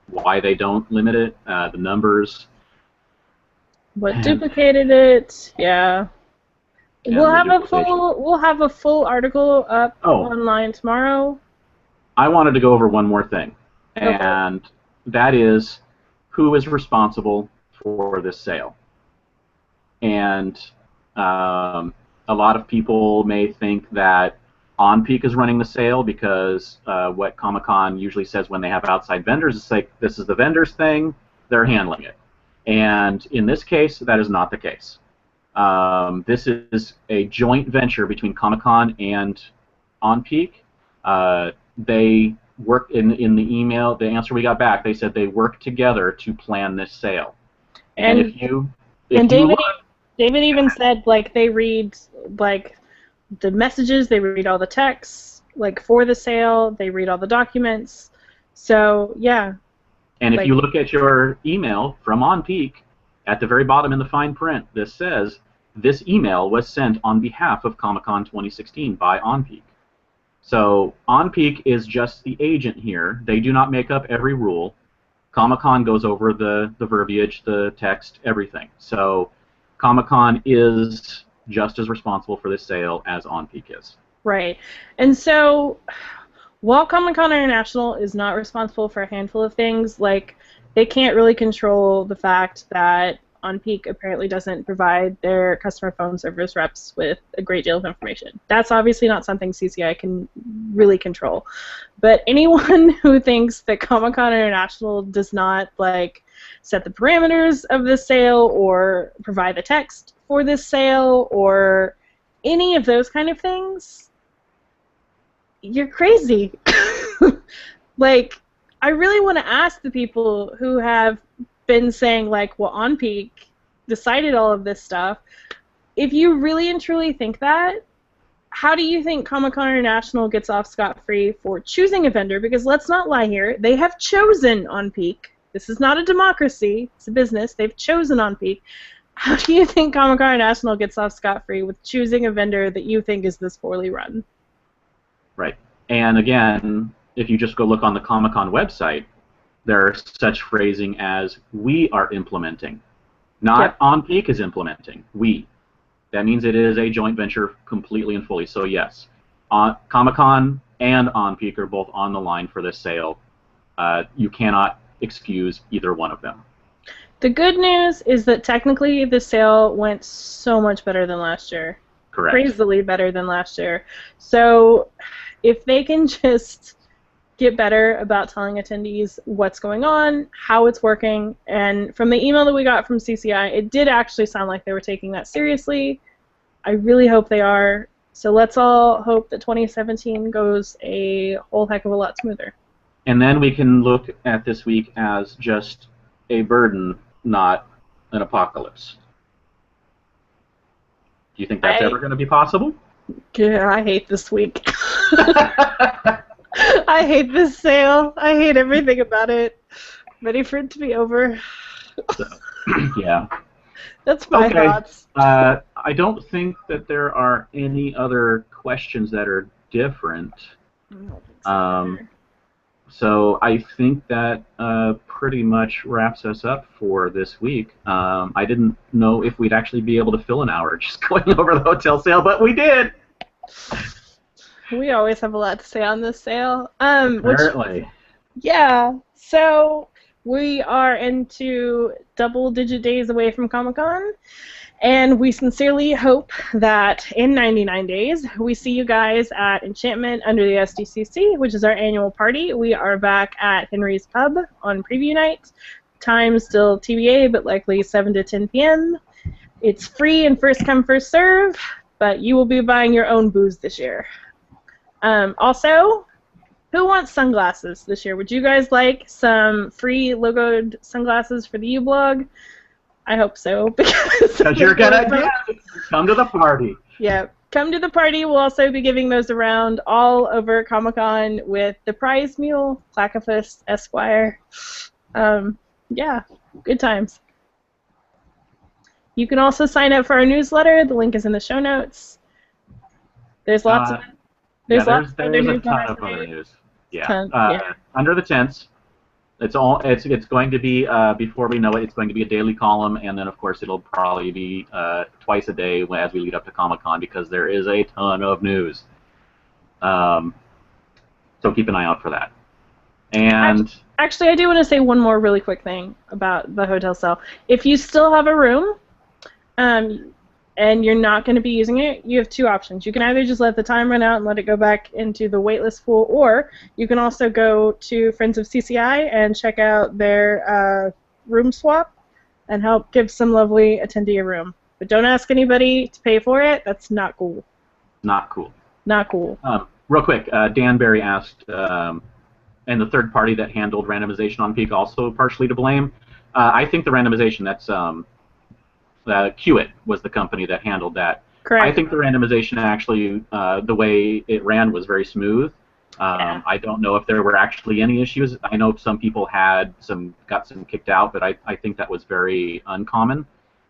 why they don't limit it? The numbers. What duplicated it? Yeah. We'll have a full article up online tomorrow. I wanted to go over one more thing, and that is who is responsible for this sale. And a lot of people may think that OnPeak is running the sale because what Comic-Con usually says when they have outside vendors is like, this is the vendor's thing, they're handling it. And in this case, that is not the case. This is a joint venture between Comic-Con and OnPeak. They work in the email, the answer we got back, they said they work together to plan this sale. And David even said, like, they read, like, the messages, they read all the texts, like, for the sale, they read all the documents. So, yeah. And if you look at your email from OnPeak, at the very bottom in the fine print, this says, this email was sent on behalf of Comic-Con 2016 by OnPeak. So OnPeak is just the agent here. They do not make up every rule. Comic-Con goes over the verbiage, the text, everything. So Comic-Con is just as responsible for this sale as OnPeak is. Right. And so while Comic-Con International is not responsible for a handful of things, like, they can't really control the fact that OnPeak apparently doesn't provide their customer phone service reps with a great deal of information. That's obviously not something CCI can really control. But anyone who thinks that Comic-Con International does not, like, set the parameters of this sale or provide the text for this sale or any of those kind of things, you're crazy. Like, I really want to ask the people who have been saying, like, well, OnPeak decided all of this stuff. If you really and truly think that, how do you think Comic-Con International gets off scot-free for choosing a vendor? Because let's not lie here, they have chosen OnPeak. This is not a democracy, it's a business. They've chosen OnPeak. How do you think Comic-Con International gets off scot-free with choosing a vendor that you think is this poorly run? Right. And again, if you just go look on the Comic-Con website, there's such phrasing as we are implementing. Not OnPeak is implementing. We. That means it is a joint venture completely and fully. So yes, Comic-Con and OnPeak are both on the line for this sale. You cannot excuse either one of them. The good news is that technically the sale went so much better than last year. Correct. Crazily better than last year. So if they can just get better about telling attendees what's going on, how it's working, and from the email that we got from CCI, it did actually sound like they were taking that seriously. I really hope they are. So let's all hope that 2017 goes a whole heck of a lot smoother. And then we can look at this week as just a burden, not an apocalypse. Do you think that's ever going to be possible? Yeah, I hate this week. I hate this sale. I hate everything about it. Ready for it to be over. So, yeah. That's my thoughts. I don't think that there are any other questions that are different. I don't think so. So I think that pretty much wraps us up for this week. I didn't know if we'd actually be able to fill an hour just going over the hotel sale, but we did. We always have a lot to say on this sale. Apparently. Yeah. So we are into double-digit days away from Comic-Con, and we sincerely hope that in 99 days we see you guys at Enchantment under the SDCC, which is our annual party. We are back at Henry's Pub on preview night. Time still TBA, but likely 7 to 10 p.m. It's free and first come, first serve, but you will be buying your own booze this year. Also, who wants sunglasses this year? Would you guys like some free logoed sunglasses for the U-Blog? I hope so. Because you're going to get it. Come to the party. Yeah, come to the party. We'll also be giving those around all over Comic-Con with the prize mule, Clackifus Esquire. Yeah, good times. You can also sign up for our newsletter. The link is in the show notes. There's lots of there's a ton of other news. Yeah. Under the tents. It's going to be before we know it. It's going to be a daily column, and then of course it'll probably be twice a day as we lead up to Comic-Con because there is a ton of news. So keep an eye out for that. And actually, I do want to say one more really quick thing about the hotel cell. If you still have a room, and you're not going to be using it, you have two options. You can either just let the time run out and let it go back into the waitlist pool, or you can also go to Friends of CCI and check out their room swap and help give some lovely attendee a room. But don't ask anybody to pay for it. That's not cool. Not cool. Not cool. Real quick, Dan Barry asked, and the third party that handled randomization on Peak also partially to blame. I think the randomization, that's Qit was the company that handled that. Correct. I think the randomization actually, the way it ran was very smooth. I don't know if there were actually any issues. I know some people got some kicked out, but I think that was very uncommon.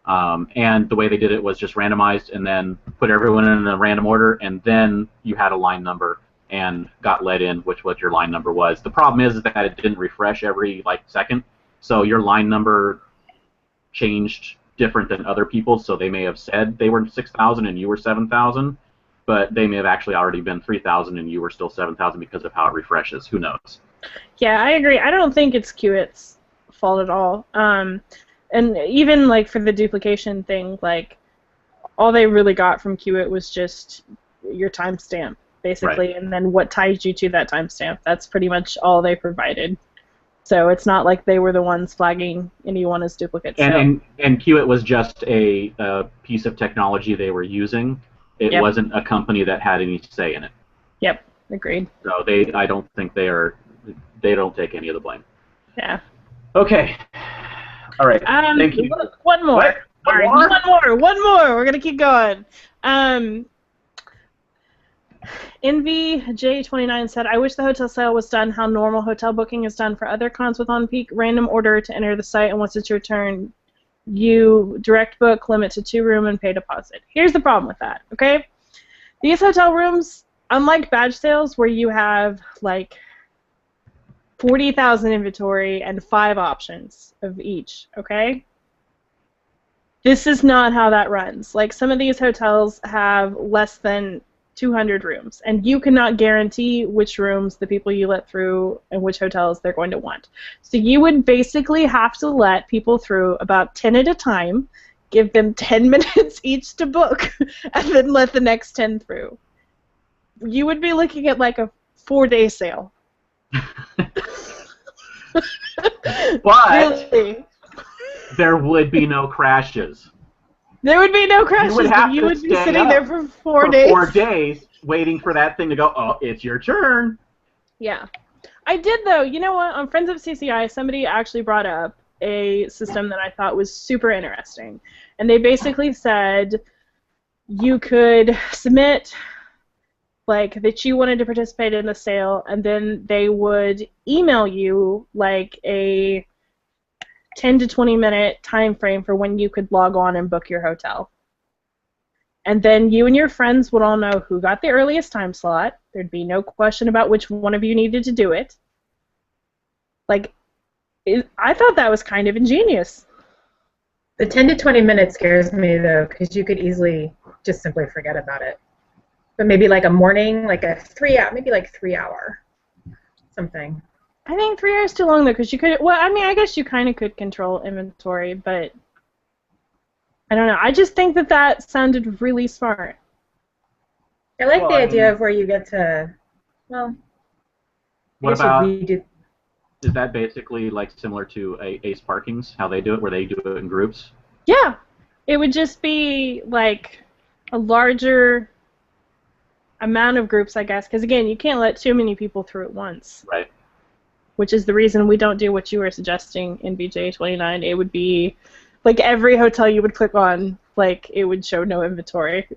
And the way they did it was just randomized and then put everyone in a random order, and then you had a line number and got let in, what your line number was. The problem is that it didn't refresh every second, so your line number changed different than other people, so they may have said they were 6,000 and you were 7,000, but they may have actually already been 3,000 and you were still 7,000 because of how it refreshes. Who knows? Yeah, I agree. I don't think it's Qit's fault at all. And even for the duplication thing, all they really got from Qit was just your timestamp, basically, right. And then what ties you to that timestamp. That's pretty much all they provided. So it's not like they were the ones flagging anyone as duplicates. And Qit was just a piece of technology they were using. It wasn't a company that had any say in it. Yep, agreed. So I don't think they don't take any of the blame. Yeah. Okay. All right. Thank you. One more. What? All right, one more. We're gonna keep going. NVJ29 said, I wish the hotel sale was done how normal hotel booking is done for other cons with On Peak. Random order to enter the site, and once it's your turn, you direct book, limit to 2 room, and pay deposit. Here's the problem with that, okay? These hotel rooms, unlike badge sales where you have 40,000 inventory and 5 options of each, okay? This is not how that runs. Some of these hotels have less than 200 rooms, and you cannot guarantee which rooms the people you let through and which hotels they're going to want. So you would basically have to let people through about 10 at a time, give them 10 minutes each to book, and then let the next 10 through. You would be looking at a 4-day sale. But really? There would be no crashes. There would be no crashes. You would be sitting there for 4 days. 4 days waiting for that thing to go, oh, it's your turn. Yeah. I did, though. You know what? On Friends of CCI, somebody actually brought up a system that I thought was super interesting. And they basically said you could submit that you wanted to participate in the sale, and then they would email you a 10 to 20 minute time frame for when you could log on and book your hotel. And then you and your friends would all know who got the earliest time slot. There'd be no question about which one of you needed to do it. I thought that was kind of ingenious. The 10 to 20 minutes scares me, though, because you could easily just simply forget about it. But maybe a morning, a 3 hour, maybe 3 hour something. I think 3 hours is too long though, because you could. Well, I mean, I guess you kind of could control inventory, but I don't know. I just think that sounded really smart. I like the idea of where you get to, well, What I guess about? you redo. Is that basically like similar to Ace Parkings, how they do it, where they do it in groups? Yeah, it would just be like a larger amount of groups, I guess, because again, you can't let too many people through at once. Right. Which is the reason we don't do what you were suggesting in BJ29. It would be like every hotel you would click on, like it would show no inventory.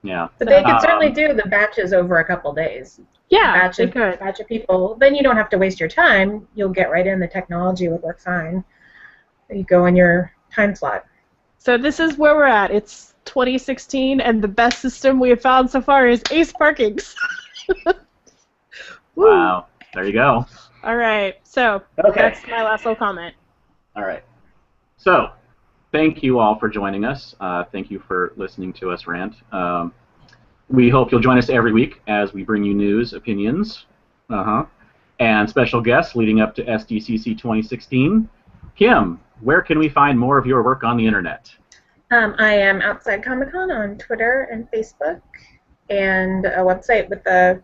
Yeah. But they could certainly do the batches over a couple days. Yeah, they could. Batch of people. Then you don't have to waste your time. You'll get right in. The technology would work fine. You go in your time slot. So this is where we're at. It's 2016, and the best system we have found so far is Ace Parkings. Wow. There you go. All right. So that's my last little comment. All right. So, thank you all for joining us. Thank you for listening to us rant. We hope you'll join us every week as we bring you news, opinions, and special guests leading up to SDCC 2016. Kim, where can we find more of your work on the internet? I am outside Comic-Con on Twitter and Facebook, and a website with the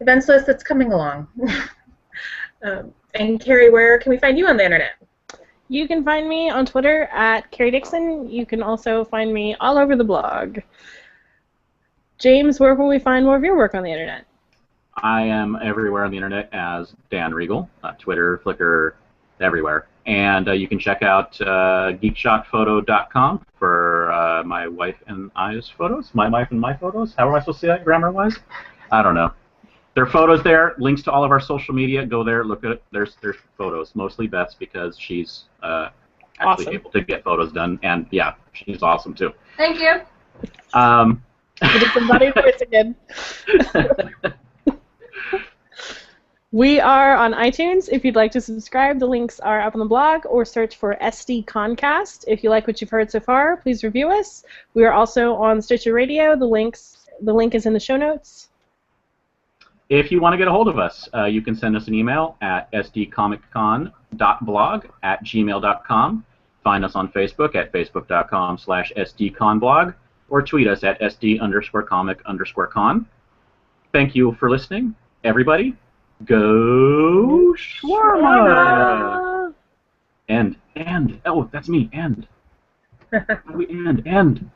events list that's coming along. And Kerry, where can we find you on the internet? You can find me on Twitter at Kerry Dixon. You can also find me all over the blog. James, where can we find more of your work on the internet? I am everywhere on the internet as Dan Regal, Twitter, Flickr, everywhere. And you can check out geekshotphoto.com for my wife and I's photos. My wife and my photos? How am I supposed to say that grammar-wise? I don't know. There are photos there, links to all of our social media. Go there, look at it. There's photos, mostly Beth's because she's actually able to get photos done. And, yeah, she's awesome, too. Thank you. We did somebody voice again. We are on iTunes. If you'd like to subscribe, the links are up on the blog, or search for SDConCast. If you like what you've heard so far, please review us. We are also on Stitcher Radio. The link is in the show notes. If you want to get a hold of us, you can send us an email at sdcomiccon.blog@gmail.com. Find us on Facebook at facebook.com/sdconblog, or tweet us at sd_comic_con. Thank you for listening, everybody. Go Shawarma! End. Oh, that's me. End. How do we end?